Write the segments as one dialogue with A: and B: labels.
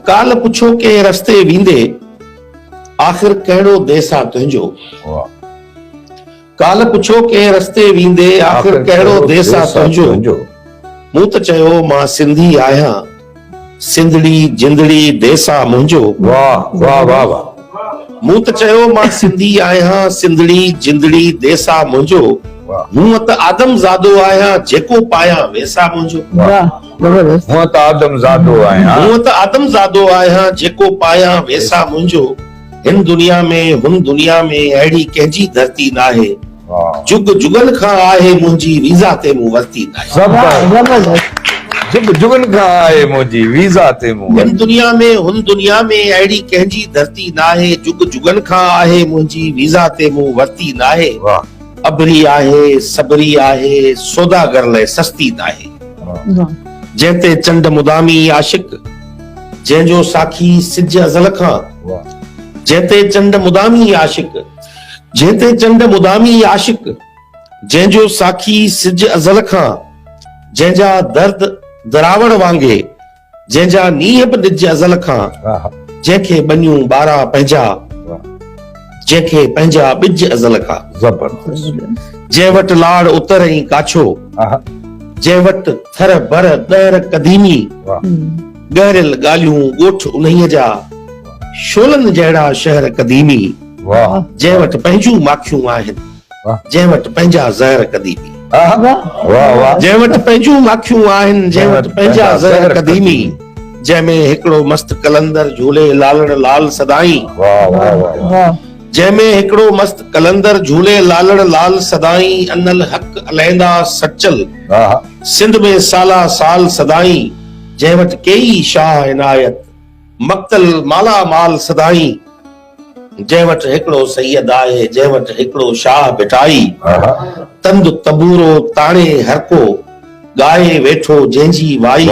A: काल पुछो के रस्ते वींदे आखिर कहिड़ो देस आहे तुंहिंजो। काल पुछो के रस्ते वींदे आखिर कहिड़ो देस आहे तुंहिंजो। मूं त चयो मां सिंधी आहियां, सिंधड़ी जिंदड़ी देस आहे मुंहिंजो।
B: वाह वाह वाह वाह।
A: मूं त चयो मां सिंधी आहियां, सिंधड़ी जिंदड़ी देस आहे मुंहिंजो। मूं त आदमज़ादो आहियां, जेको पायां वेसा मुंहिंजो।
B: हूअं त आदमज़ादो आहियां,
A: मूं त आदमज़ादो आहियां, जेको पायां वेसा मुंहिंजो। हिन दुनिया में हुन दुनिया में अहिड़ी कंहिंजी धरती नाहे, जुग जुगन खां आहे मुंहिंजी वीज़ा ते मूं वरिती नाहे।
B: जुग जुगन खां आहे मुंहिंजी वीज़ा ते मूं।
A: हिन दुनिया में हुन दुनिया में अहिड़ी कंहिंजी धरती नाहे, जुग जुगन खां आहे मुंहिंजी वीज़ा ते मूं वरिती नाहे। अबरी आहे सबरी आहे, सौदागर लाइ सस्ती नाहे। जंहिंते चंड मुदामी आशिक, जंहिंजो साखी सिज अज़ल खां। जंहिंते चंड मुदामी आशिक, जंहिंते चंड मुदामी आशिक, जंहिंजो साखी सिज अज़ल खां। जंहिंजा दर्द दरावण वांगे, जंहिंजा नीह बि ॾिज अज़ल खां। जंहिंखे बनियूं ॿारहं पंहिंजा, जंहिंखे पंहिंजा ॿिज अज़ल खां। जंहिं वटि लाड़ उतर ऐं काछो, जंहिं वटि थर भर दर कदीमी। गहरियल ॻाल्हियूं ॻोठ उन्हीअ जा, शोलनि जहिड़ा शहर कदीमी। जंहिं वटि पंहिंजूं माखियूं आहिनि, जंहिं वटि पंहिंजा ज़हर कदीमी। जंहिं वटि पंहिंजूं माखियूं आहिनि, जंहिं वटि पंहिंजा ज़हर कदीमी। जंहिंमें हिकिड़ो मस्त कलंदर झूले लालड़ लाल सदाई। जंहिंमें हिकिड़ो मस्त कलंदर झूले लालड़ लाल सदाई। अनल हक अलहंदा सचल, सिंध में साला साल सदाई। जंहिं वटि केई शाह इनायत, मक्तल माला माल सदाई। जंहिं वटि हिकिड़ो सैयद आहे, जंहिं वटि हिकिड़ो शाह बिठाई। तंद तबूरो ताणे हर को, गाए वेठो जंहिंजी वाई।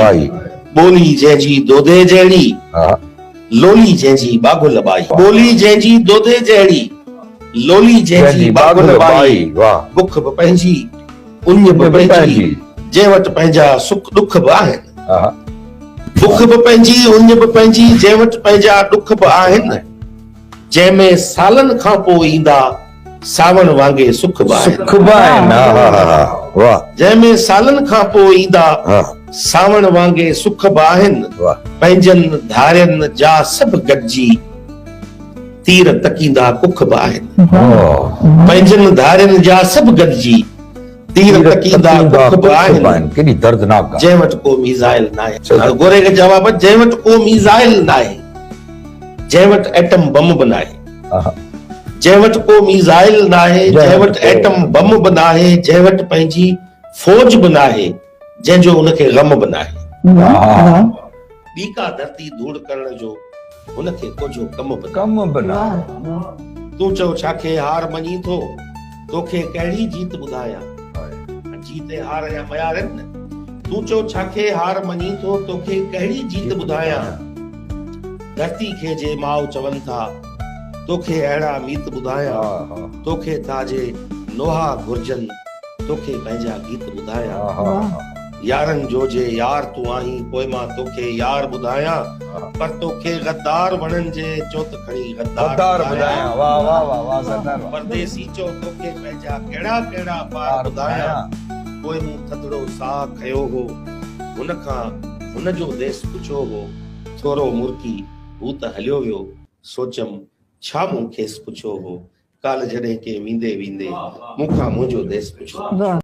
A: ॿोली जंहिंजी दोदे जहिड़ी, लोली जंहिंजी बागुल बाई। ॿोली जंहिंजी दोदे जहिड़ी, लोली जंहिंजी बागुल बाई। बुख बि पंहिंजी, उञ बि पंहिंजी, जंहिं वटि पंहिंजा सुख दुख बि आहिनि। बुख बि पंहिंजी, उञ बि पंहिंजी, जंहिं वटि पंहिंजा दुख बि आहिनि। जंहिंमें सालनि खां पोइ ईंदा सावण वांगे सुख बि आहिनि। जंहिंमें सालनि खां पोइ ईंदा सावण वांगे सुख बि आहिनि। पंहिंजनि धारियनि जा सभु गॾिजी, तीर तकींदा कुख बि आहिनि। पंहिंजनि धारियनि जा सभु गॾिजी, तीर तकींदा कुख बि आहिनि।
B: केॾी दर्दनाक।
A: जंहिं वटि को मीज़ाइल नाहे, गोरे के जवाब, जंहिं वटि को मीज़ाइल नाहे, जंहिं वटि एटम बम बि नाहे। जंहिं वटि को मीज़ाइल नाहे, जंहिं वटि एटम बम बि नाहे। जंहिं वटि पंहिंजी फौज बि नाहे, जंहिंजो उनखे गम बि नाहे। ॿी का धरती धूड़ करण जो उनखे कुझु कम बि नाहे। तूं चओ छाखे हार मञी थो, तोखे कहिड़ी जीत ॿुधायां। जीते हार या मयार आहिनि न। तूं चओ छाखे हार मञी थो, तोखे कहिड़ी जीत ॿुधायां। धरती खे जे माउ चवनि था, तोखे अहिड़ा मीत ॿुधायां। तोखे ताजे नोहा घुर्जनि, तोखे पंहिंजा गीत ॿुधायां। यारनि जो जे यार तूं आहीं, पोइ मां तोखे यार ॿुधायां। पर तोखे गद्दार वणनि जे, चो त खणी गद्दार ॿुधायां। परदेसी चो तोखे पंहिंजा कहिड़ा कहिड़ा पार ॿुधायां। पोइ मूं थधड़ो साह खयो हो, हुन खां हुन जो देस पुछियो हो। थोरो मुर्की हू त हलियो वियो, सोचम छा मूं खेसि पुछियो हो। काल जॾहिं के वींदे वींदे मूंखां मुंहिंजो देस पुछियो।